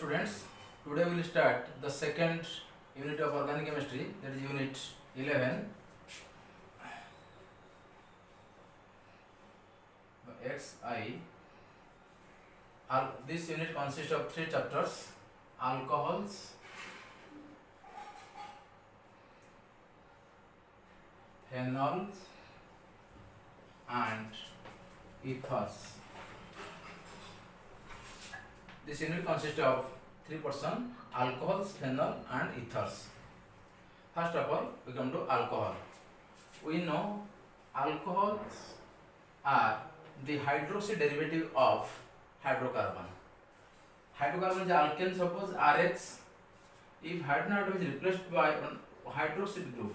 students, today we will start the second unit of organic chemistry, that is unit 11. XI. This unit consists of 3 chapters: alcohols, phenols, and ethers. This unit consists of 3 portions: alcohols, phenol, and ethers. First of all, we come to alcohol. We know alcohols are the hydroxy derivative of hydrocarbon. Hydrocarbon is alkane, suppose RH. If hydrogen is replaced by hydroxyl group,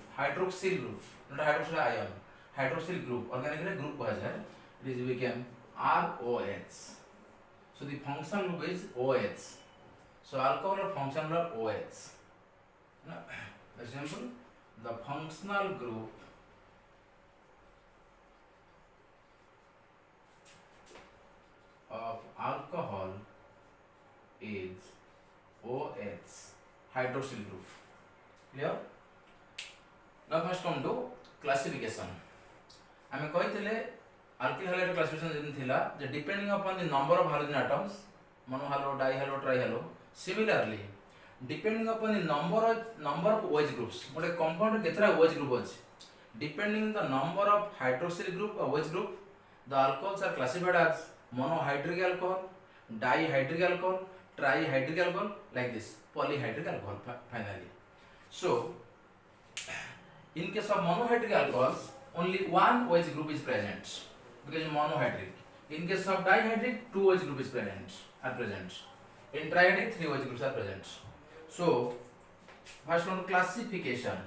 not hydroxyl ion, hydroxyl group, organic group it is became ROH. So the functional group is OH. So alcohol functional OH. For example, the functional group of alcohol is OH, hydroxyl group. Clear? Now first come to classification. I कही alkyl halide classification thila that depending upon the number of halogen atoms, monohalo, dihalo, trihalo. Similarly, depending upon the number of OH groups, but compound ketara OH group अछि. Depending the number of hydroxyl group or OH group, the alcohols are classified as monohydric alcohol, dihydric alcohol, trihydric alcohol, like this, polyhydric alcohol finally. So, in case of monohydric alcohols, only one OH group is present because monohydric. In case of dihydric, 2 OH group is present. In trihydric, 3 OH groups are present. So, first one, classification.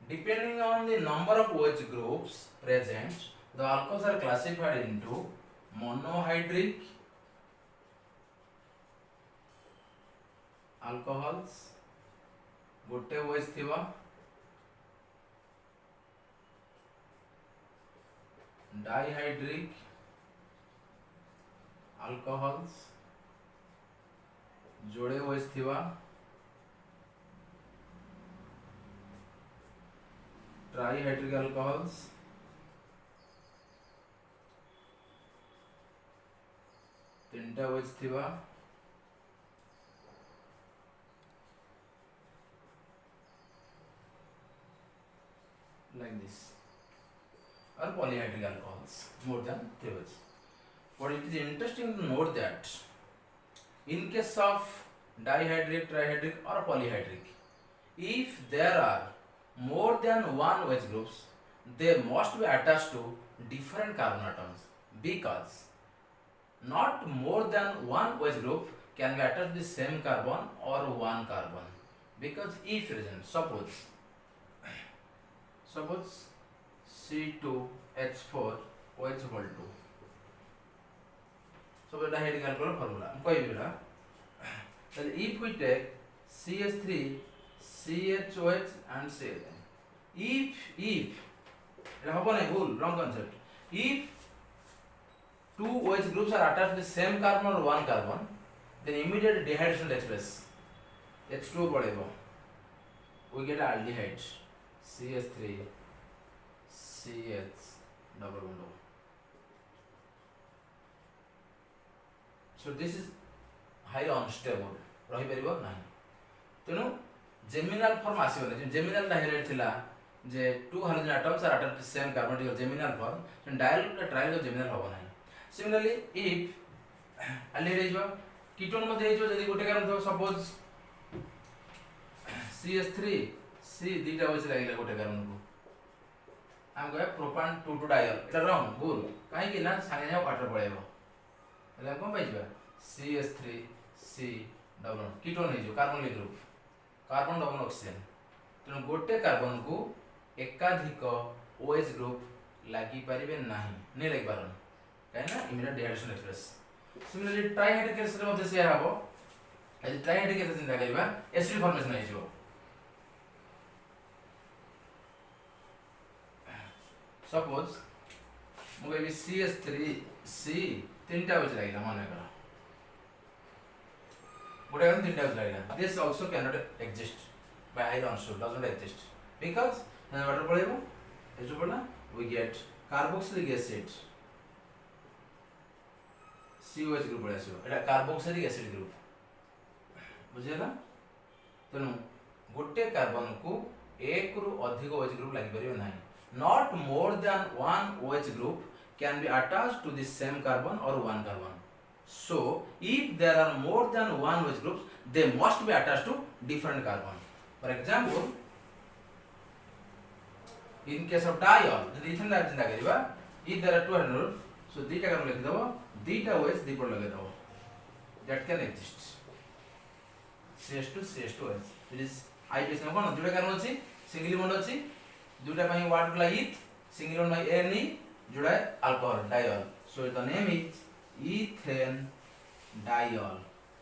Depending on the number of OH groups present, the alcohols are classified into monohydric alcohols, गोटे OH थिबा, dihydric alcohols, जोड़े OH थिबा, trihydric alcohols, तीनटा OH थिबा, like this, or polyhydric alcohols, more than 3 OH. But it is interesting to note that in case of dihydric, trihydric, or polyhydric, if there are more than one OH groups, they must be attached to different carbon atoms, because not more than one OH group can be attached to the same carbon or one carbon. Because if reason, suppose C2H4 OH equal to, so dihydric alcohol formula. If we take CH3, CHOH and CH, if wrong concept. If 2 OH groups are attached to the same carbon or one carbon, then immediate dehydration takes place. H2 बढ़ेगा, we get aldehyde, CH3, CH double bond. So this is highly unstable, रही परिबो नहीं. तेनु geminal form आसीबो. Geminal dihydride थिला जे 2 halogen atoms are attached to the same carbon, to geminal form, then diol का triol geminal होबो नहीं. Similarly, if aldehyde is ketone मध्ये है जो यदि गोटे कारण तो suppose CH3 C दीटा OH लागिला गोटे कारण को हम गए प्रोपान 2 डायल एटा रंग भूल काहे कि ना संगे जा वाटर पळेबो એટલે हम कोन पाइबा CH3 C डबल कीटोन है जो carbon group carbon double oxygen तेनु गोटे कार्बन को एकाधिक OH ग्रुप लागि परिबे नाही नै लागि पारन काहे ना immediate dehydration express. Similarly trihydric case रे मध्ये से हबो यदि ट्राइहाइड्रिक केस चिंता करबा एसिड फॉर्मेशन है जो. Suppose maybe CH3 C तीनटा OH लागिला मन कर गोटे कार्बन तीनटा OH लागिला this also can not exist by iron so does not exist because then water पड़ेगा ऐसे पड़ना we get carboxylic acid COH group पड़े आसो एटा कार्बोक्सिलिक एसिड ग्रुप बुझेला तेनु गोटे कार्बन को एक रु अधिक OH ग्रुप लागि परिबे नाही not more than one OH group can be attached to the same carbon or one carbon so if there are more than one OH groups they must be attached to different carbon for example in case of diol the ethane दा चिंता करिबा if there are 200 so दीटा carbon लिखि दबो दीटा OH दीपड़ लगे दबो that can exist CH2 it is IPS में कोन दुटा कार्बन अछि सिंगल बॉन्ड अछि दुटा पई वाट गला eth single bond by Ne जुड़ा alcohol diol so the name is ethane diol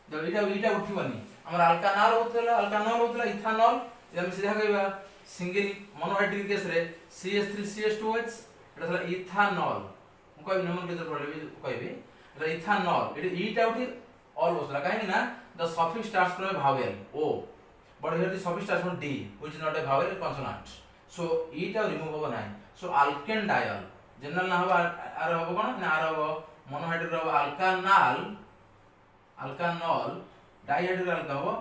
तो इटा उठिबनी हमर अल्कानॉल होतला इथानॉल हम सीधा कहबा सिंगल मोनोहाइड्रिक केस रे CH3CH2OH एटा थला इथानॉल हम कहबी नोमेनक्लेचर पढले भी कहबी एटा इथानॉल एटा ईटा उठी ऑल होतला काहे ना the suffix starts from a vowel o but here the suffix starts from d which is not a vowel consonant so eta remove होबो नाही so alkane diol जनरल ना होबा आर होबो कोन ना आर होबो मोनोहाइड्रिक होबो अल्कानॉल डाइहाइड्रिक अल्का होबो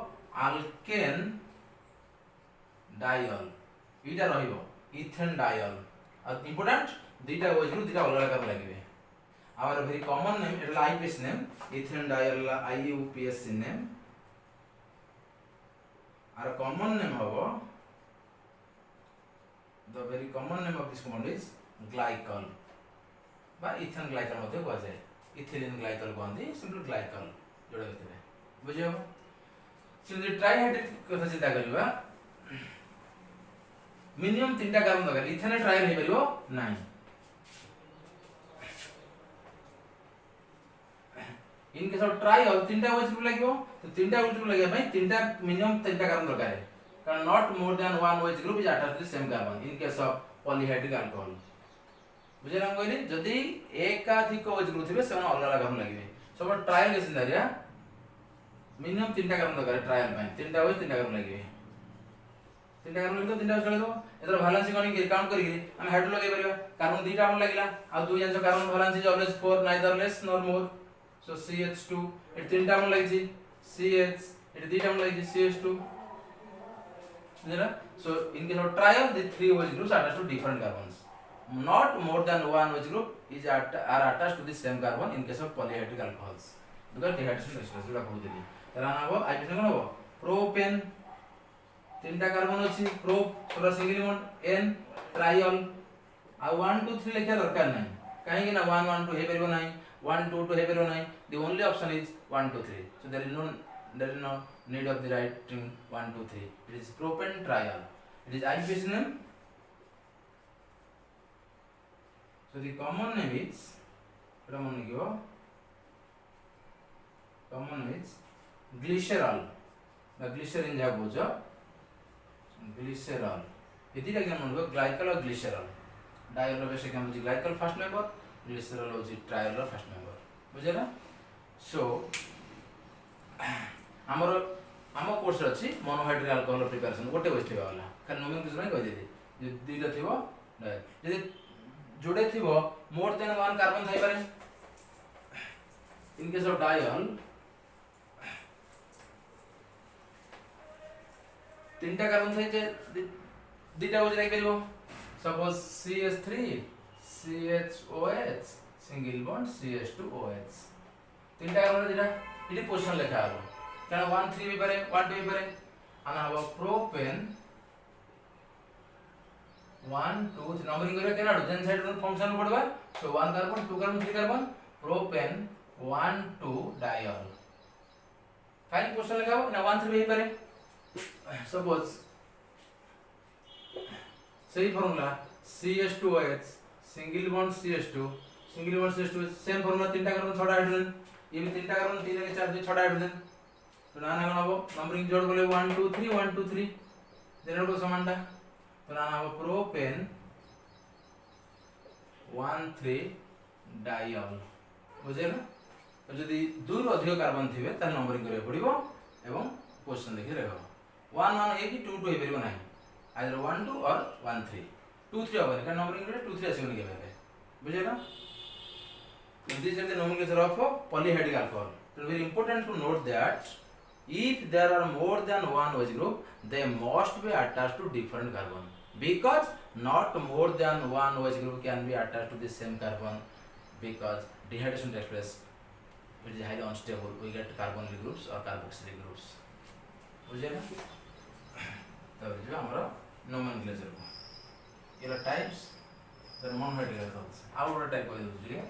alkane diol ईटा रहिबो ethane diol और इंपोर्टेंट दीटा OH ग्रुप दीटा अलग अलग लागिबे our very common name it is IUPAC name ethane diol IUPAC name our common name hobo the very common name of this compound is glycol बा ethane glycol मध्ये को जाय ethylene glycol कोंदी simple glycol जोड़ा होतबे बुझियो simple trihydric कथा चिंता करिबा minimum तीनटा कार्बन दरकार इथेन ट्रायल हे परिबो नाही इन केस ऑफ ट्रायल तीनटा OH ग्रुप लागिबो तो तीनटा OH ग्रुप लागिया भाई तीनटा मिनिमम तीनटा कार्बन दरकार है कारण not more than one OH group is attached to the same carbon in case of polyhydric alcohol बुझेला हम कहली जदी एकाधिक OH ग्रुप थिबे सेवन अलग अलग कार्बन लागिबे सब ट्रायल के सिनारिया मिनिमम तीनटा कार्बन दरकार है ट्रायल में तीनटा OH तीनटा कार्बन लागिबे तीनटा कार्बन लिखो तीनटा चले दो एतर वैलेंसी कोनी के काउंट करी हम हेड लगे परिबा कार्बन दीटा हम लागिला आ दु जन carbon valency is always 4 neither less nor more so CH2 it तीनटा हम लागिछि CH it दीटा हम लागिछि CH2 बुझला so in case of trial the three OH groups are attached to different carbons not more than one OH group is are attached to the same carbon in case of polyhydric alcohols because dehydration reactions जोड़ा कहू देली तरा नाबो IPS कोन हो propane तीनटा carbon अछि prop थोड़ा single bond n trial आ 1 2 3 लेखा दरकार नाही काहे कि ना 1 1 2 हे परिबो नाही 1 2 2 हे परिबो नाही the only option is 1 2 3 so there is no need of the writing 1 2 3 it is propane trial it is IUPAC name so the common name is common name is glycerol the glycerin ja bojo glycerol इति लगे मन हो glycol और glycerol dial रो बेसे काम जी glycol first member glycerol हो जी trial row first member बुझेला सो हमर कोर्स अछि मोनोहाइड्रिक अल्कोहल प्रिपरेशन गोटे बस थिबा वाला खाली नोमेनक्लेचर नहीं कह देती जे दीटा थिबो जे जोड़े थिबो मोर देन वन कार्बन थाई पारे इन केस ऑफ डायल तीनटा कार्बन थाई जे दीटा OH लाग परिबो suppose CH3 CHOH single bond CH2OH तीनटा कार्बन दीटा इटी पोजीशन लिखा हबो कारण 1 3 भी पारे 1 2 भी पारे आना हबो प्रोपेन 1 2 3 नंबरिंग करे केना जेन साइड रो फंक्शन पड़बा सो 1 carbon 2 carbon 3 carbon propane 1 2 dial fine position लिखा हबो ना 1 3 भी पारे सपोज सही formula CH2OH single bond CH2 single bond CH2 same formula तीनटा कार्बन छडा हाइड्रोजन ये भी तीनटा कार्बन 3 के 4 2 छडा हाइड्रोजन तो नाना कोन हबो नंबरिंग जोड़ गले 1 2 3 1 2 3 देन को समानटा तो नाना हबो प्रोपेन 1 3 डायल बुझेगा तो जदि 2 रु अधिक कार्बन थिबे त नंबरिंग करे पड़िबो एवं पोजीशन देखि रहबो 1 1 ए कि 2 2 हे परिबो नाही आइदर 1 2 और 1 3 2 3 होबो का नंबरिंग करे 2 3 आसीबो के बेले बुझेगा this is the nomenclature of polyhedric alcohol. So very important to note that if there are more than one OH group, they must be attached to different carbon. Because not more than one OH group can be attached to the same carbon. Because dehydration takes place, it is highly unstable. We get carbonyl groups or carboxylic groups. बुझेगा? तो जो हमारा nomenclature को ये ला types, then monohydric alcohols. Outer type को ये दूसरी है.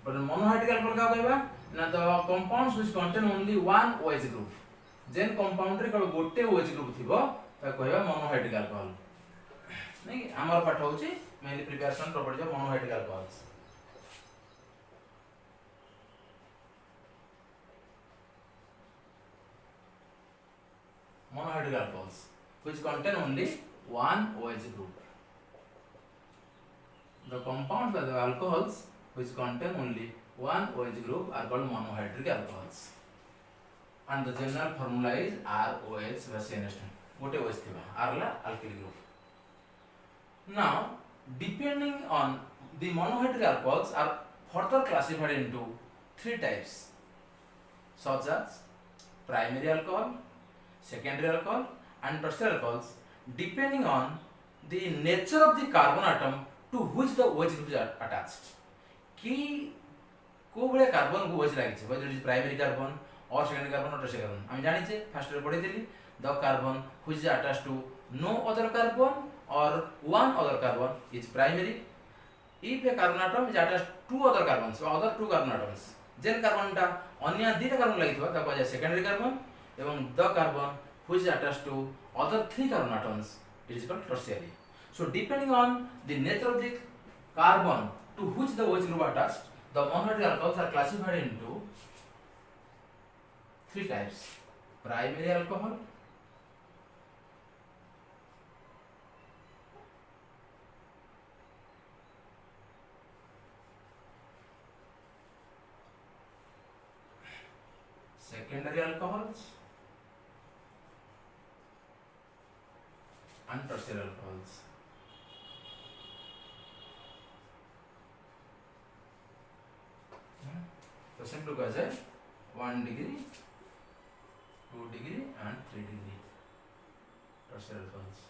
But monohydric alcohol का कहबा ना तो compounds which contain only one OH group. Gen compound रे केवल गोटे OH group थिबो ता कहबा monohydric alcohol. नहीं हमर पाठ होची mainly preparation properties of monohydric alcohols. Monohydric alcohols which contain only one OH group. The compounds of the alcohols which contain only one OH group are called monohydric alcohols. And the general formula is ROH plus NH2. What OH thiba? R la alkyl group. Now, depending on the monohydric alcohols are further classified into 3 types, such as primary alcohol, secondary alcohol, and tertiary alcohols, depending on the nature of the carbon atom to which the OH group is attached. कि को बळे carbon को OH लागिছে whether it is primary carbon or secondary carbon or tertiary carbon हम जानि छे first ray पढि देली the carbon which is attached to no other carbon or one other carbon is primary. If a carbon atom is attached to other carbons or other two carbon atoms gen carbon टा अन्य दुटा carbon लागिथबा ता कहै secondary carbon एवं the carbon which is attached to other 3 carbon atoms it is called tertiary. So depending on the nature of the carbon to which the OH group attached, the monohydric alcohols are classified into 3 types: primary alcohol, secondary alcohols, and tertiary alcohols. तो simple कह जाए 1 degree, 2 degree and 3 degree tertiary alcohols.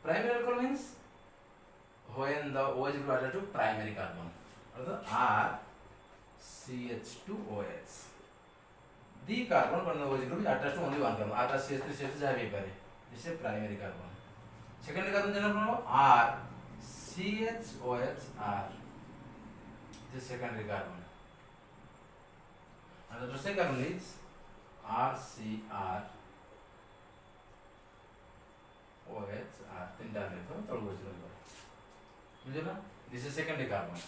Primary alcohol means when the OH group attached to primary carbon or the RCH2OH. The carbon from the OH group is attached to only one carbon. R CH3 CH2 जाए भी पारे. This is primary carbon. Secondary carbon general प्रोनो R CHOHR. This is secondary carbon. And the tertiary carbon is RCR OHR. तीनटा लेतो तळ गोचर होगा. बुझे ना? This is secondary carbon.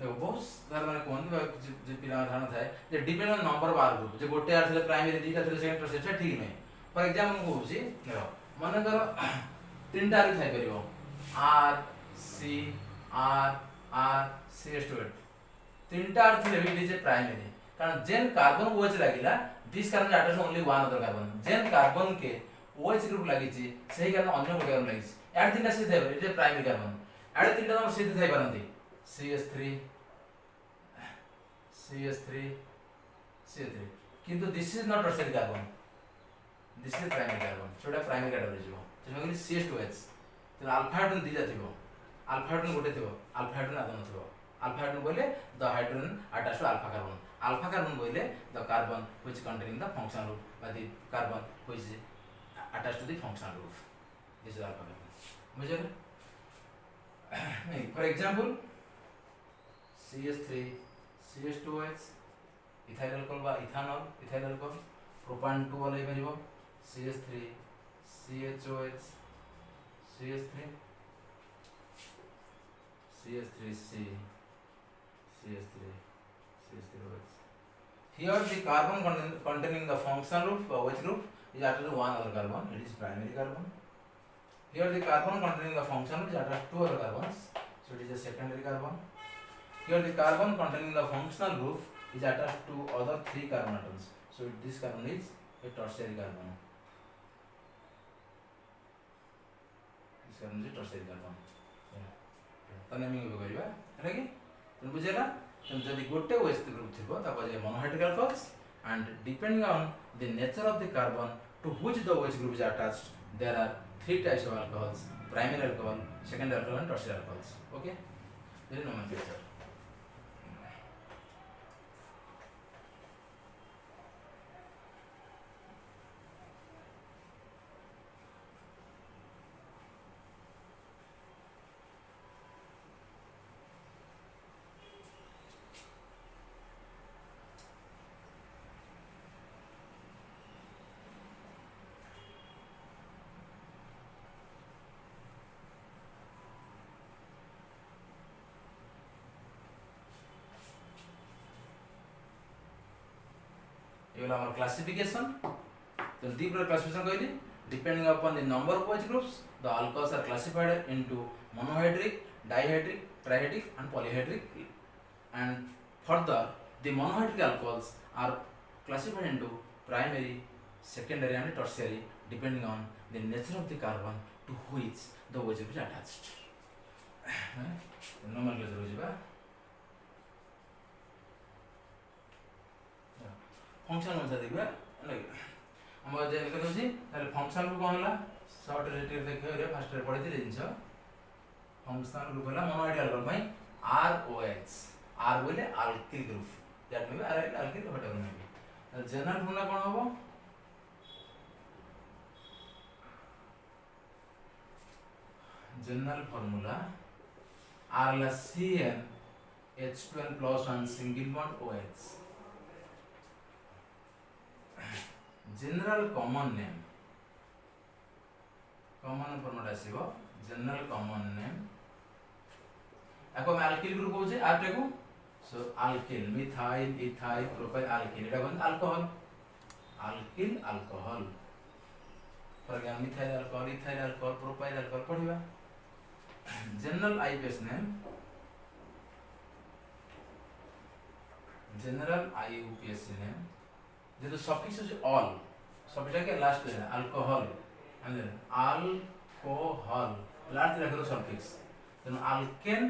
देखो बहुत सारे माने कोन जे पिला धारणा थाए जे depend on number of R group जे गोटे आर थिले प्राइमरी दीटा थिले सेकेंडरी टर्शियरी ठीक नै. फॉर एग्जांपल को होछि देखो माने करो तीनटा आर थाई परिबो R C R R CH2 तीनटा आर थिले भी जे प्राइमरी कारण जेन कार्बन OH लागिला this carbon attach only one other carbon जेन कार्बन के OH ग्रुप लागिछि सेही कारण अन्य गोटे कार्बन लागिछि एड तीनटा से थाई इट इज प्राइमरी कार्बन एड तीनटा हम सीधे थाई परंती CH3 CH3 CH3 किंतु this is not tertiary carbon this is primary carbon छोटा प्राइमरी कैटेगरी जो जेमे CH2H तो अल्फा हाइड्रोजन दिजा थिबो अल्फा हाइड्रोजन गोटे थिबो अल्फा हाइड्रोजन आदन थिबो अल्फा हाइड्रोजन बोले the hydrogen attached to alpha carbon बोले the carbon which containing the functional group बा the carbon which attached to the functional group this is alpha carbon मुझे नहीं for example CH3 CH2OH ethyl alcohol बा ethanol ethyl alcohol propan 2 वाला परिबो CH3 CHOH CH3 CH3C CH3 Here the carbon containing the functional group OH group is attached to one other carbon, it is primary carbon. Here the carbon containing the functional group is attached to two other carbons, so it is a secondary carbon. Here the carbon containing the functional group is attached to other three carbon atoms, so this carbon is a tertiary carbon. This carbon is a tertiary carbon. तो naming भी करिबा है कि तुम बुझेला तुम जदी गोटे OH ग्रुप थिबो ताको जे monohydric alcohols and depending on the nature of the carbon to which the OH group is attached, there are three types of alcohols: primary alcohol, secondary alcohol, and tertiary alcohols. Okay, this is nomenclature. Our classification. The deeper classification कहली, depending upon the number of OH groups, the alcohols are classified into monohydric, dihydric, trihydric, and polyhydric. And further, the monohydric alcohols are classified into primary, secondary, and tertiary, depending on the nature of the carbon to which the OH group is attached. Nomenclature होइबा. Function अनुसार देखबा हम जे लिखत अछि ताले function को कोन हला short रेटिव देखियो रे फास्ट रे पढिथिले जिंस फंक्शन ग्रुप हला मोनोहाइड्रिक अल्कोहल पई ROH R बोले alkyl group that mean alkyl whatever may be general formula कोन होबो जनरल फॉर्मूला R ला CN H2n+1 single bond OH general common name common format आसीबो general common name ako मैं alkyl group होजे R टेको so alkyl methyl ethyl propyl alkyl Etah cone alcohol alkyl alcohol for example methyl alcohol ethyl alcohol propyl alcohol पढिबा general IUPAC name general IUPAC name the suffix is all suffix के last है alcohol and then alcohol last रखो suffix then alkane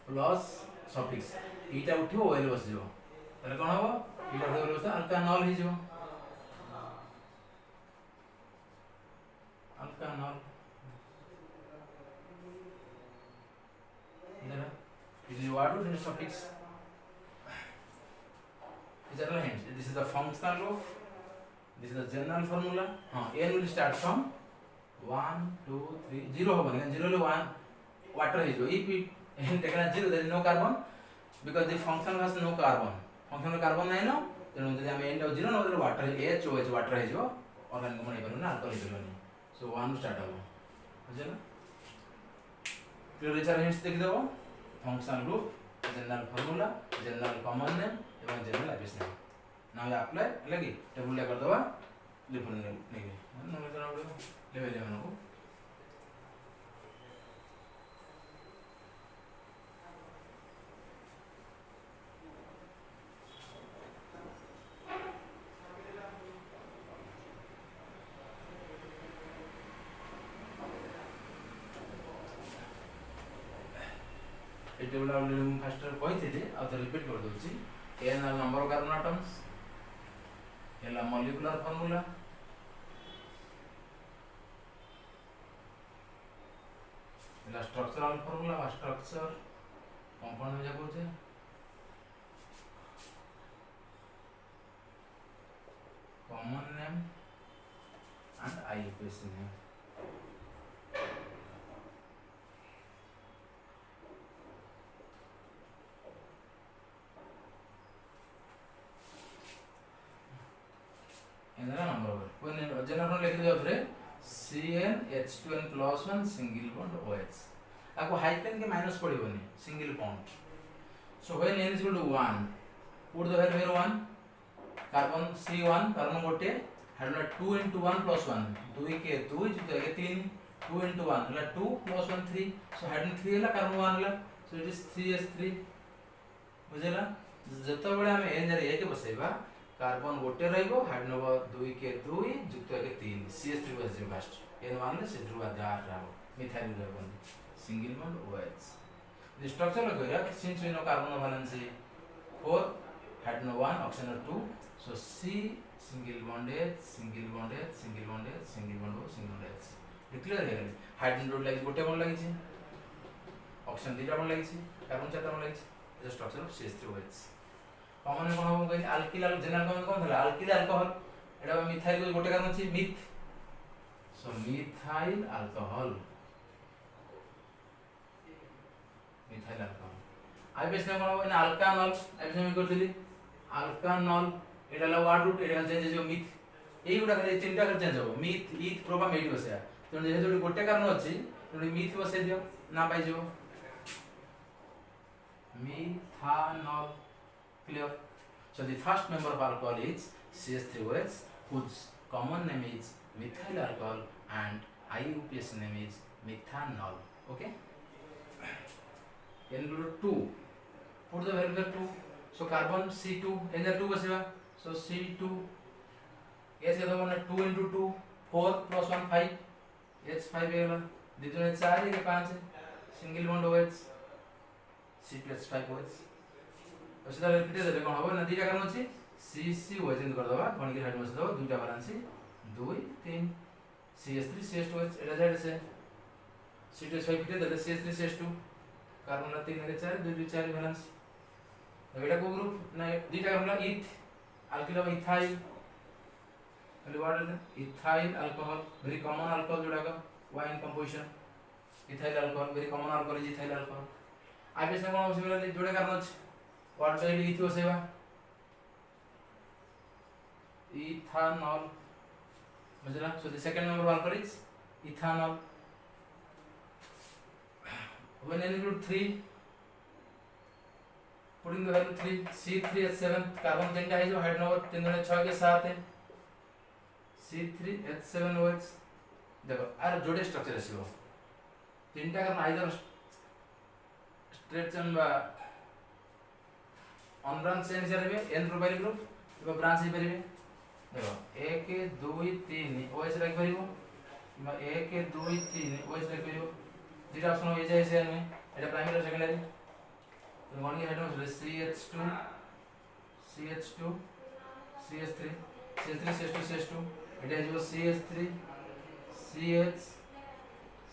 plus suffix एटा उठियो OL बस जो तले कोन हो एटा उठियो बस alkanol हि जो alkanol then this is what is suffix. General hints. This is the functional group. This is the general formula. N will start from 1, 2, 3, 0 होगा लेकिन 0 ले 1 water है जो if we take a 0 there is no carbon because the function has no carbon. Function में carbon नहीं ना तो उनके जहाँ में end of 0 ना उधर water HOH water है जो organic में नहीं बनो ना alcohol है नहीं so 1 start होगा समझे ना clear hints देख दो functional group general formula general common name এবং general IUPAC name now we apply लगी टेबल ले कर दवा लिखने नहीं नॉलेज ना पड़ेगा लेवल ले मनको ये टेबल हम फर्स्ट कहते आ तो रिपीट कर दोची N are number of carbon atoms, L are molecular formula, L are structural formula or structure, compound में जाको चे, common name and IUPAC name. number when general लिख दिया फिर CnH2n+1 single bond OH आपको हाइड्रोजन के minus पड़िबनी single bond so when n is equal to 1 put the value here 1 carbon C1 carbon गोटे हेडला 2 into 1 plus 1 2 के 2 जुते के 3 2 into 1 हला 2 plus 1 3 सो हेड 3 हला कार्बन 1 हला सो इट इज 3s3 बुझेला जतो बळे हम एन जरे एक बसेबा कार्बन गोटे रहइबो हेड नंबर 2 के 2 जुते के 3 CH3 बसे फास्ट एन मानले से ध्रुव आधार रहबो methyl carbon single bond OH the structure of the since we know carbon valency 4 had no 1 oxygen 2 so C single bond H single bond H single bond H single bond O single bond H declare here hydrogen group like gote bond lagi oxygen dita bond lagi carbon 4 bond lagi the structure of CH3OH common कोन हो गई alkyl general common कोन थला alkyl alcohol एटा methyl गोटे कारण अछि myth so methyl alcohol methyl alcohol I base में कोन अल्कानॉल आई base में करथिली अल्कानॉल एटा ला ward root एटा change जो myth एई गुडा खाली तीनटा कर चेंज हो मिथ ईथ प्रोपा मेडी बसया तो जे जोडी गोटे कारण अछि तो मिथ बसे दियो ना पाइ जो methanol clear so the first member of alcohol is CH3OH whose common name is methyl alcohol and IUPAC name is methanol okay n group 2 put the value 2 so carbon C2 n 2 बसेबा so C2 s के तो 2 into 2 4 plus 1 5 H5 गेला दितने 4 के 5 single bond OH C2H5OH असेदा repeat दे कोन हो ना दीटा कारण अछि CCOH इन कर दबा कोन के हेड में से दो दुटा बैलेंस 2 3 CH3 CH2OH एटा साइड से C2H5 फिटे दे CH3 CH2 कार्बन 3 के 4 2 2 4 बैलेंस एटा को ग्रुप ना दीटा कार्बन ईथ अल्किल ऑफ इथाइल पहले वर्ड है ethyl alcohol very common alcohol जोड़ा का wine composition ethyl alcohol very common alcohol is ethyl alcohol I base में कोन similarly जोड़े कारण अछि वर्ड पे इथो सेवा इथानॉल बुझला so the second number alcohol is ethanol when n include 3 putting the value 3 C3H7 carbon 3 का है जो हेड नंबर 3 गुणे 6 के 7 है C3H7OH देखो आर जोड़े स्ट्रक्चर आसीबो तीनटा कारण आइदर स्ट्रेट चेन बा ऑन ब्रांच चेन करबे n प्रोफाइल ग्रुप एबा ब्रांच हे परिबे देखो 1 2 3 OH रख परिबो 1 2 3 OH रख परिबो दीटा ऑप्शन हो जाय से में एटा प्राइमरी और सेकेंडरी तो वन के हेड में CH2 CH2 CH3 CH3 CH2 CH2 एटा जो CH3 CH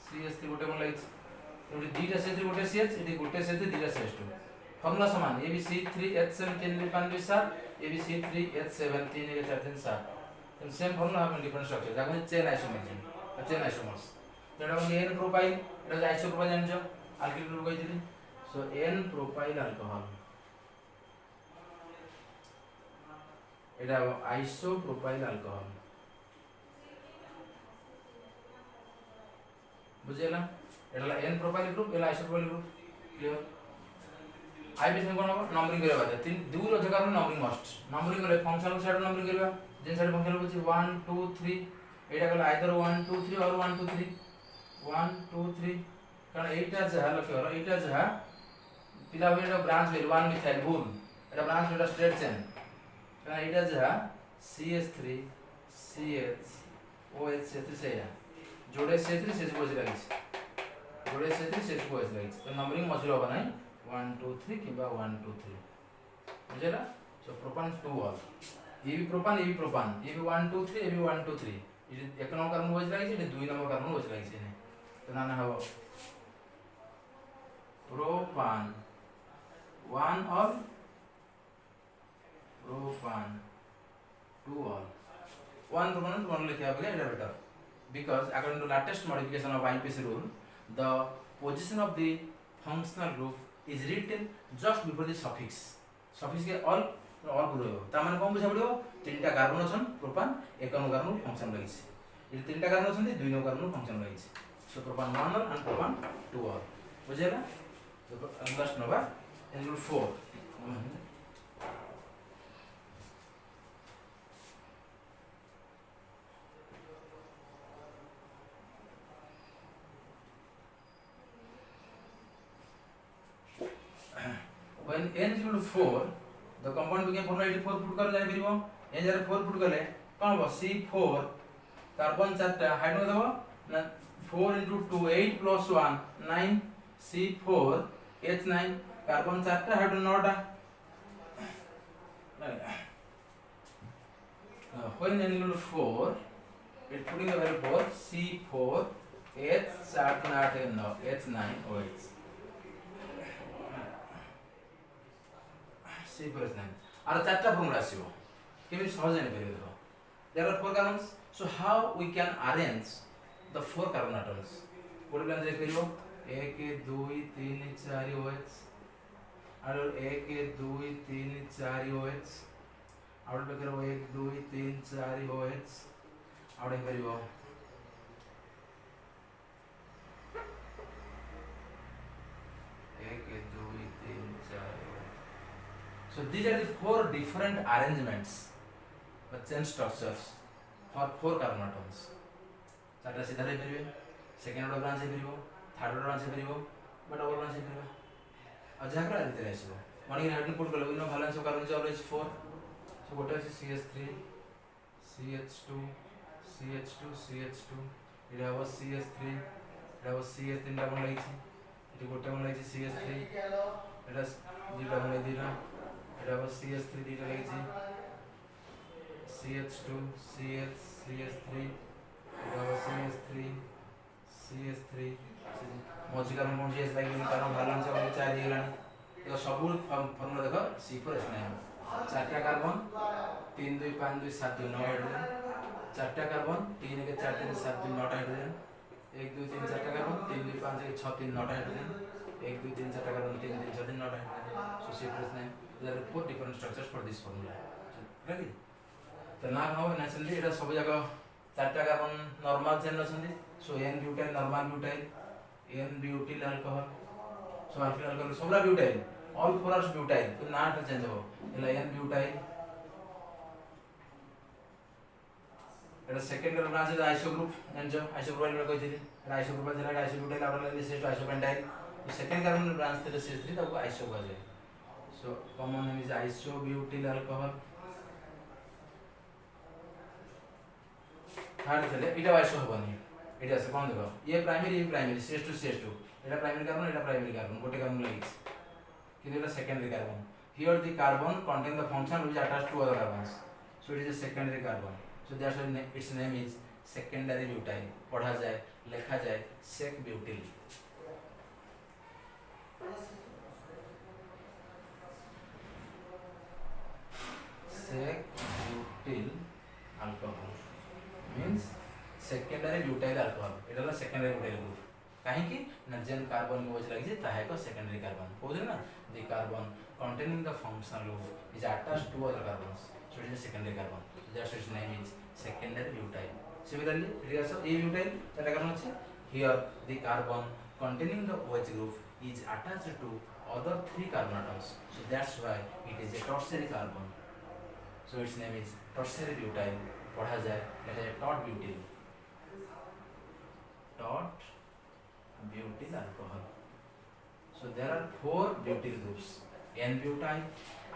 CH3 गोटे मन लाइछ तो दीटा CH3 गोटे CH एटी गोटे CH3 दीटा CH2 फार्मूला समान A B C3H7 3 5 7 A B C3H7 3 1 4 3 7 तो सेम फार्मूला हम डिफरेंट स्ट्रक्चर जाको चेन आइसोमर चेन आइसोमर्स तेडा को n प्रोफाइल एटा आइसो प्रोफाइल जानजो अल्किल ग्रुप कहितली सो n प्रोफाइल अल्कोहल एटा आइसो प्रोफाइल अल्कोहल बुझेला एटा n profile group एला iso profile group clear I base में कोन हो numbering करबा दे तीन दू रो जगह नंबरिंग मस्ट नंबरिंग करे फंक्शन साइड नंबरिंग करबा जेन साइड फंक्शन होची 1 2 3 एटा गला आइदर 1 2 3 और 1 2 3 1 2 3 कारण एटा जहा लक्ष्य और एटा जहा पिला वेटा ब्रांच वेल 1 मिथाइल भूल एटा ब्रांच वेटा स्ट्रेट चेन कारण एटा जहा CH3 CH OH से से जोड़े CH3 CH2OH लागिछ जोड़े CH3 CH2OH लागिछ तो नंबरिंग मजलो होबा नै 1 2 3 किबा 1 2 3 बुझेला सो प्रोपान 2 ऑल ये भी प्रोपान ये भी 1 2 3 ये भी 1 2 3 ये एक नंबर कार्बन OH लागिछ ये 2 नंबर कार्बन OH लागिछ ने तो नाना हबो प्रोपान 1 ऑल प्रोपान 2 ऑल 1 प्रोपान 1 लिखा है एटा better because according to latest modification of IUPAC rule the position of the functional group is written just before the suffix के all गुरो ता माने कोन बुझा पड़ियो तीनटा कार्बन अछन प्रोपान एक नंबर कार्बन फंक्शन लागिछ ये तीनटा कार्बन अछन दुई नंबर कार्बन फंक्शन लागिछ सो प्रोपान 1 और प्रोपान 2 और बुझेला तो last number angle 4 when n is equal to 4 the compound became formula 84 put कर जाय परिबो n जरे 4 put करले कोन हो C4 कार्बन 4 टा हाइड्रोजन देबो ना 4 into 2 8 plus 1 9 C4 H9 carbon 4 टा हाइड्रोजन 9 टा when n equal to 4 it putting the value 4 C4 H8 H9 OH C4 H9 आर चारटा फॉर्मूला आसीबो केबे सहज जानि परिबो देखो there are 4 carbons so how we can arrange the 4 carbon atoms कोड प्लान जे परिबो 1 2 3 4 OH आर 1 2 3 4 OH आउट बकर 1 2 3 4 OH आउट परिबो 1 2 3 4 so these are the 4 different arrangements but chain structures for 4 carbon atoms चारटा सीधा रे परिबे सेकंड ऑर्डर ब्रांच हे परिबो थर्ड ऑर्डर ब्रांच हे परिबो बट ऑर्डर ब्रांच हे परिबो आ जाकरा आदिते आसीबो मॉर्निंग हाइड्रोजन पुट करलो no balance of carbon always 4 so गोटे अछि CH3 CH2 CH2 CH2 इरा हो CH3 इरा हो CH3 डबल लागिछि इति गोटे मन लागिछि CH3 इरा दुटा मन दिना इरा हो CH3 दुटा लागिछि CH2 CH CH3 इरा हो CH3 CH3 मझी कार्बन कोन CH लागिनि कारण बैलेंस ऑफ 4 हे गेलानी तो सब फॉर्मूला देखो C4 H9 चारटा कार्बन 3 2 5 2 7 2 9 हाइड्रोजन चारटा कार्बन 3 1 4 3 7 2 9 हाइड्रोजन 1 2 3 चारटा कार्बन 3 2 5 1 6 3 9 हाइड्रोजन 1 2 3 चारटा carbon 3 3 6 3 9 hydrogen so C4 H9 there are 4 different structures for this formula ready तो ना हो नेचुरली एटा सब जगह चारटा कार्बन नॉर्मल चेन अछंदी so n butyl normal butyl n butyl alcohol so alkyl alcohol सबला butyl all four are butyl तो ना चेंज हो एला n ब्यूटाइल एटा सेकंड ब्रांच है आइसो ग्रुप एंजो आइसो ग्रुप वाला कहिथिली एटा आइसो ग्रुप जरा आइसो ब्यूटाइल आउटर लाइन से आइसो पेंटाइल तो सेकंड कार्बन ब्रांच थे CH3 ताको आइसो कहा जाय so common name is iso butyl alcohol हार चले इटा आइसो होबनी इटा से कोन देखो ये प्राइमरी CH2 एटा प्राइमरी कार्बन गोटे कार्बन लागिस किंतु एटा secondary carbon here the carbon contain the function which is attached to other carbons so it is a secondary carbon so that's why its name is secondary butyl पढ़ा जाए लिखा जाए sec butyl sec butyl alcohol means secondary butyl alcohol एटा ला secondary butyl group काहे कि न जेन carbon को लागी जे ताहे को सेकेंडरी कार्बन कहू ना the carbon containing the functional group is attached to other carbons so it is a secondary carbon so that's its name is secondary butyl similarly it is also a butyl that carbon আছে here the carbon containing the OH group is attached to other 3 carbon atoms so that's why it is a tertiary carbon so its name is tertiary butyl पढ़ा जाए लिखा जाए taught butyl alcohol so there are 4 butyl groups n-butyl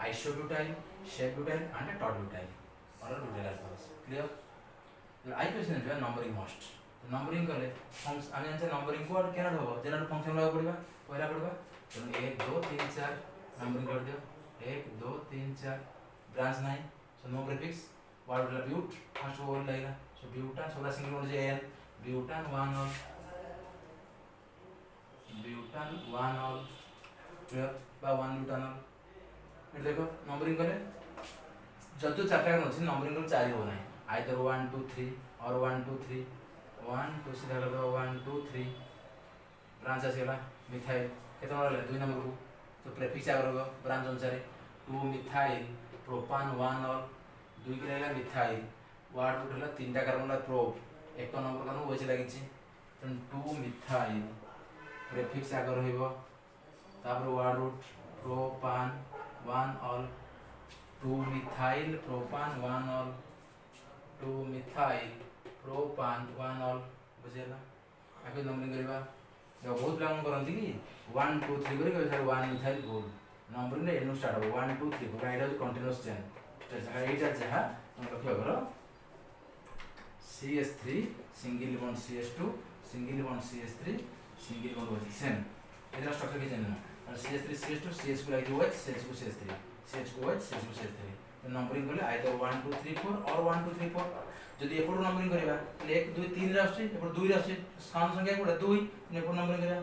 isobutyl sec-butyl and taught butyl all are butyl alcohols clear I question is numbering must तो numbering कले function आमे answer numbering को और केना होबो जेना फंक्शन लगा पड़बा तो 1 2 3 4 नंबरिंग कर दियो 1 2 3 4 ब्रांच नहीं so no prefix what will but first of all लगेगा so butan सोला सिंगल वन जे n butan 1 और butan 1 और क्लियर बा 1 butanol ये देखो नंबरिंग करे जब तो चार्ट का नोट नंबरिंग कर 4 हो नहीं आइदर 1 2 3 और 1 2 3 1 2 सीधा कर दो 1 2 3 ब्रांच आसेला मिथाइल केते नंबर ले 2 नंबर को तो प्रीफिक्स आगर को ब्रांच अनुसार 2 मिथाइल प्रोपान 1 और 2 के लेला मिथाइल वार्ड रूट हला 3टा कार्बन ला प्रोप एक नंबर का होइछ लागि छि 2 मिथाइल प्रीफिक्स आगर होइबो तापर वार्ड रूट प्रोपान 1 और 2 मिथाइल प्रोपान 1 और 2 मिथाइल प्रोपान 1 और बुझेला आके नंबरिंग करबा जो बहुत लांग करंती कि 1 2 3 करे सर 1 मिथाइल गोल्ड नंबरिंग एनु स्टार्ट हो 1 2 3 4 एटा कंटीन्यूअस चेन एटा जहा तुम लक्ष्य करो CH3 single bond CH2 single bond CH3 single bond OH same एटा स्ट्रक्चर के चेन CH3 CH2 CH को लाइक OH CH को CH3 CH को OH CH को CH3 तो नंबरिंग करले आइदर 1 2 3 4 और 1 2 3 4 जदि एपड़ नंबरिंग करबा 1 2 3 रे आछी एपड़ 2 रे आछी स्थान संख्या कोडा 2 एपड़ नंबरिंग करबा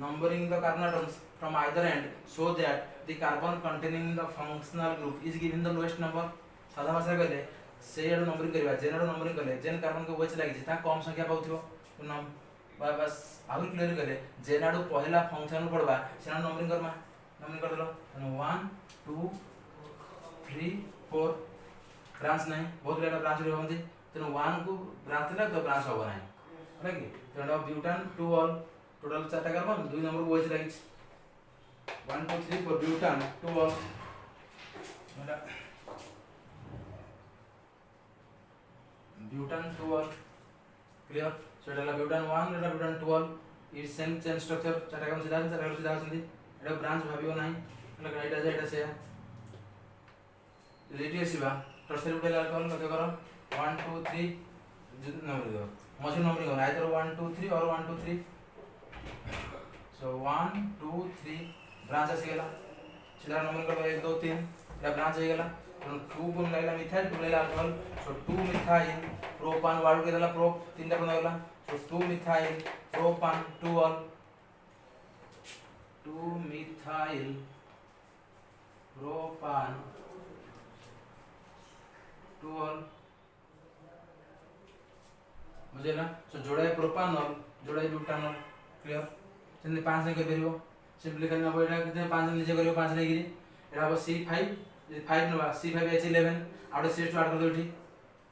numbering the carbon atoms from either end so that the carbon containing the functional group is given the lowest number सादा भाषा कहले से एडो नंबरिंग करबा जेन एडो नंबरिंग करले जेन कार्बन के OH लागि ता कम संख्या पाउथिबो तो नाम बस आउर क्लियर करले जेन एडो पहला फंक्शन पड़बा सेना नंबरिंग करमा नंबरिंग कर देलो 1 2 3 4 ब्रांच नहीं बहुत लेटा ब्रांच रे होंदी तो 1 को ब्रांच ले तो ब्रांच होबो नहीं होला कि तो ब्यूटान 2 ऑल टोटल 4 टा कार्बन 2 नंबर OH लागि 1 2 3 4 ब्यूटान 2 ऑल मतलब ब्यूटान 2 ऑल क्लियर सो एटा ब्यूटान 1 एटा ब्यूटान 2 ऑल ई सेम चेन स्ट्रक्चर 4 टा कार्बन सीधा आछंदी एटा ब्रांच भाबियो नाही मतलब एटा जे एटा से रेडियस सिबा टर्सरी बुटाइल अल्कोहल लगे करो 1 2 3 नंबर दो मशीन नंबरिंग हो आइदर 1 2 3 और 1 2 3 सो 1 2 3 ब्रांच आसी गेला सीधा नंबरिंग कर 1 2 3 या ब्रांच हो गेला 2 गुण लागला मिथाइल 2 लागला अल्कोहल सो 2 मिथाइल प्रोपान वाडू के देला प्रोप 3 टा बना गेला सो 2 मिथाइल प्रोपान 2 ऑल 2 मिथाइल प्रोपान 2 ऑल बुझे ना सो जोड़ा प्रोपानॉल जोड़ा ब्यूटानॉल क्लियर जने 5 नहीं कर परिबो सिंपली करना पड़ेगा कितने 5 नीचे करियो 5 नहीं गिरी एटा हो C5 5 नबा C5H11 आउट CH2 ऐड कर दो एठी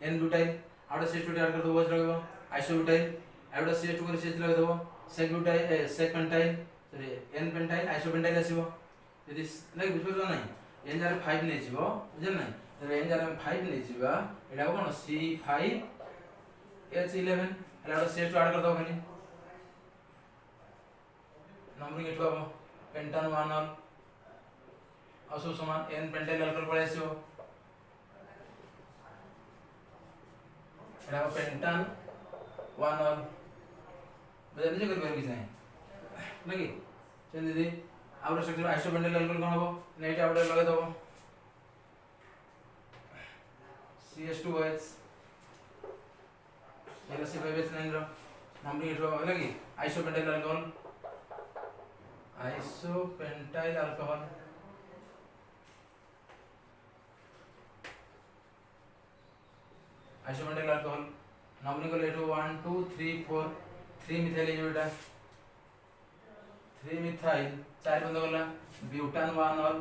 N butyl out CH2 add कर दो OH लगेबो आइसो ब्यूटाइल आउट CH2 कर CH लगे देबो sec butyl sec pentyl sorry N pentyl iso pentyl आसीबो यदि लाइक बुझबो नहीं N जार 5 नहीं जीवो बुझल नहीं तो N जार 5 नहीं जीवा एटा कोन C5 H11 एटा CH2 ऐड कर दो खाली नंबरिंग एठो आबो पेंटान 1 ऑल असो समान N पेंटाइल अल्कोहल पळे आसीबो एटा पेंटान 1 ऑल बजे जे कर किछ नाही लगी चल दीदी out structure iso pentyl alcohol कोन हबो नेट आउट लगे दबो CH2OH ये C5H9 रो नंबरिंग एठो लगी iso pentyl alcohol isopentyl alcohol isopentyl alcohol numbering को लेटो 1 2 3 4 3 मिथाइल है बेटा 3 मिथाइल 4 बंद गला ब्यूटान 1 ऑल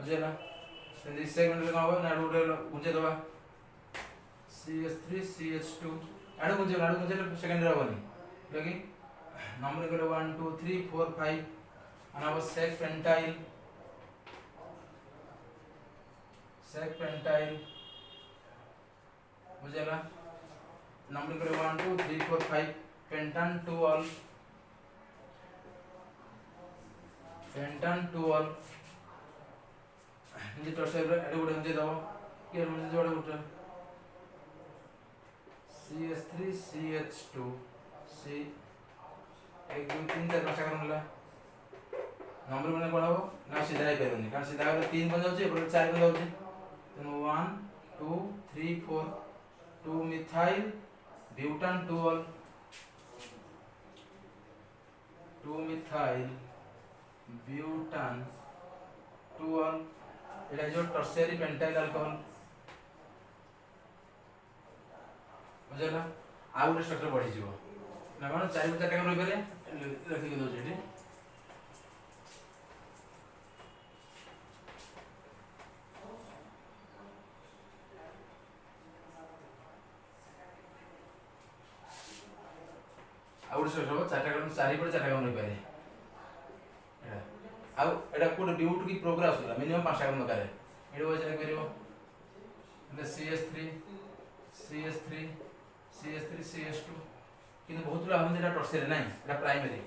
अजेला दिस सेगमेंट में कहां ना रूट गुंजे दबा CH3 CH2 आडो गुंजे सेकंड रे बनी लगी नंबर करो 1 2 3 4 5 अना वो सेक पेंटाइल बुझेला नंबर करो 1 2 3 4 5 पेंटान 2 ऑल जे टर्सरी रे एडो गुडे गुंजे दबो के गुंजे जोड़े गुटे CH3 CH2 C 1 2 3 4 5 करनला नंबर माने कोन हो ना सीधा ही पेरनी कारण सीधा वाला 3 बन जाउची पर 4 बन जाउची तो 1 2 3 4 2 मिथाइल ब्यूटान 2 ऑल 2 मिथाइल ब्यूटान 2 ऑल एटा जो टर्सरी पेंटाइल अल्कोहल बुझला आउट स्ट्रक्चर बढ़ी जीवो ना मानो 4 बजे टाइम रही पारे रखि के दो जेठी आउट स्ट्रक्चर 4 टा 4 पर 4 टा रही पारे एटा आउ एटा कोड ड्यूट की प्रोग्रेस होला मिनिमम 5 टा दरकार एडो वजह करियो मतलब CH3 CH2 কিন্তু ବହୁତ ଗୁଡ଼ା ଭାବନ୍ତି ଏଇଟା ଟର୍ସିୟରୀ ନାହିଁ, ଏଇଟା ପ୍ରାଇମେରୀ।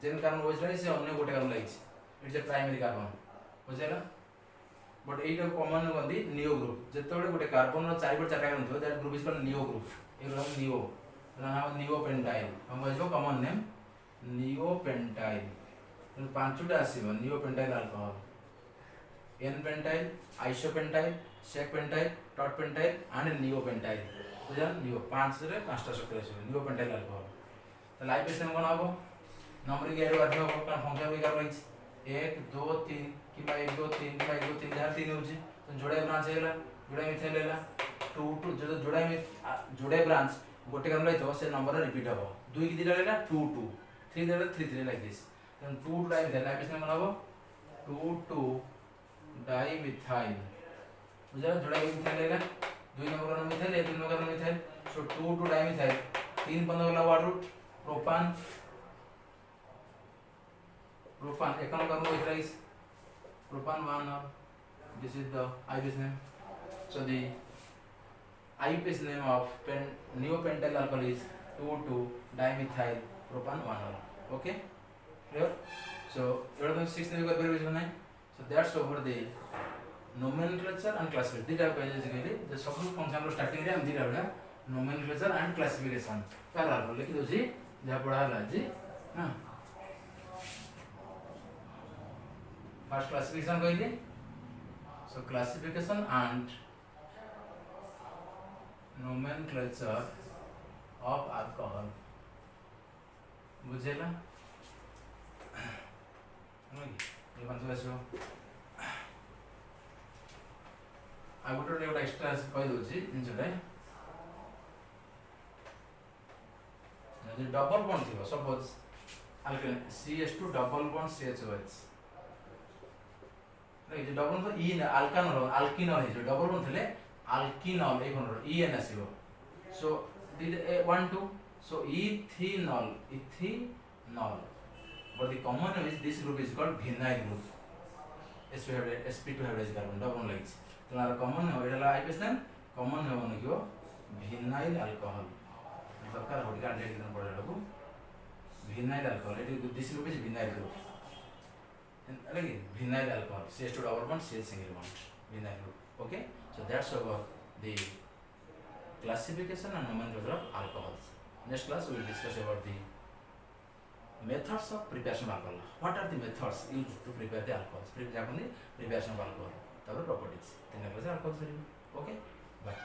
ଯେନ୍ କାର୍ବନ ବସିଲା ସେ ଅନ୍ୟ ଗୋଟେ କାର୍ବନ ଲାଗିଛି, ଇଟ୍ସ ଏ ପ୍ରାଇମେରୀ କାର୍ବନ, ବୁଝିଲା। बट এইটা কমন কহନ୍ତି নিও গ্রুপ। যেতବେଳେ ଗୋଟେ কার্বনର ଚାରିପଟେ ଚାରିଟା କାର୍ବନ ଥିବ দ্যাট গ্রুপ ইজ কল্ড নিও গ্রুপ। এগুলো নিও, নাম নিও পেন্টাইল, हम କହିବ কমন নেম নিও পেন্টাইল। ପାଞ୍ଚଟା ଆସିବ neo pentyl alcohol, n pentyl, iso pentyl, sec pentyl, ଟଟ୍ ପେଣ୍ଟାଇଲ ଆଣ୍ଡ ନିଓ ପେଣ୍ଟାଇଲ। ବୁଝିଲା, ନିଓ ପାଞ୍ଚରେ ପାଞ୍ଚଟା ଶକ୍ତି ଆସିବ ନିଓ ପେଣ୍ଟାଇଲ ଆଲକୋହଲ। ତାହେଲେ ଆଇପିଏସ୍ କ'ଣ ହବ? ନମ୍ବରିଂ ଏଇଟା ବାଧ୍ୟ ହବ, କାରଣ ସଂଖ୍ୟା ବି ଏଗାର ରହିଛି। 1 2 3 କିମ୍ବା 1 2 3 କିମ୍ବା 1 2 3 ଯାହା 3 ହେଉଛି, ଯୋଡ଼ାଏ ବ୍ରାଞ୍ଚ ହେଇଗଲା, ଯୋଡ଼ାଏ ମିଥାଇଲ ହେଲା। 2 2 ଯଦି ଯୋଡ଼ାଏ ବ୍ରାଞ୍ଚ ଗୋଟେ କାରଣ ରହିଥିବ ସେ ନମ୍ବର ରିପିଟ୍ ହବ। 2 କି 2ଟା ରହିଲା 2 2, 3 ରହିଲା 3 3 like this. then 2 dimethyl eyepiece में कौन हो 2 2 डाइमिथाइल। बुझा, जोड़ा मिथाइल लेला 2 नंबर का मिथाइल, 3 नंबर का मिथाइल, सो 2 2 डाइमिथाइल। 3 पंद्रह वाला वर्ड रूट प्रोपान, प्रोपान एक नंबर का इज प्रोपान 1 और this is the IPS name. So the IPS name of neopentyl alcohol is 2 2 dimethyl propan 1 or. Okay, clear? So you have 6 name का derivation है. So that's over the nomenclature and classification. दीटा basically the सब function रो starting रे हम दीटा बड़ा nomenclature and classification पैराल रो लिखि doji जहाँ पढ़ा ला जी। हाँ, फर्स्ट क्लासिफिकेशन कहली। So classification and nomenclature of alcohol, बुझेला? ये पंच आसो आ गोटे गोटे एक्स्ट्रा कहि दोछि जिनसटा यदि डबल बॉन्ड थिबो suppose alkene CH2 double bond CHOH नहीं, जो डबल बॉन्ड ई अल्कानल अल्किनल है, जो डबल बॉन्ड थले अल्किनल ए कोन E N आसीबो। So 1 2, so ethanol, ethanol, but the common name is this group is called vinyl group. sp2 hydrogen carbon double like तो ना common name एला IPS name common name बन गयो vinyl alcohol। सरकार होडी का date दिन पड़े लगो vinyl alcohol, it this group is vinyl group। अलग vinyl alcohol, CH2 double bond, CH single bond, vinyl group। Okay, so that's about the classification and nomenclature of alcohols. Next class we will discuss about the methods of preparation of alcohol. What are the methods used to prepare the alcohols? Preparation of alcohol, properties. Then class alcohol. Okay, bye.